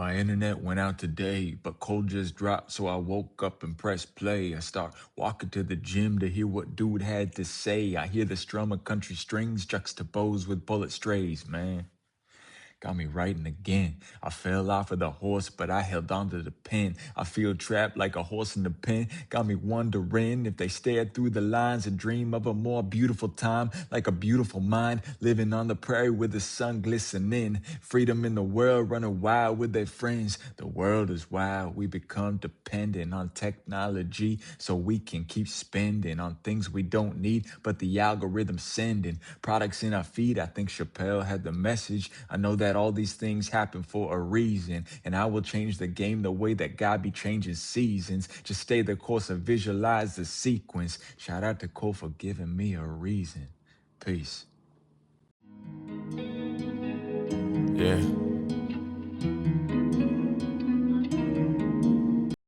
My internet went out today, but cold just dropped, so I woke up and pressed play. I start walking to the gym to hear what dude had to say. I hear the strum of country strings juxtaposed with bullet strays, man. Got me writing again. I fell off of the horse, but I held on to the pen. I feel trapped like a horse in the pen. Got me wondering if they stare through the lines and dream of a more beautiful time, like a beautiful mind, living on the prairie with the sun glistening. Freedom in the world, running wild with their friends. The world is wild. We become dependent on technology so we can keep spending on things we don't need, but the algorithm sending products in our feed. I think Chappelle had the message. I know that all these things happen for a reason, and I will change the game the way that God be changing seasons. Just stay the course and visualize the sequence. Shout out to Cole for giving me a reason. Peace. Yeah.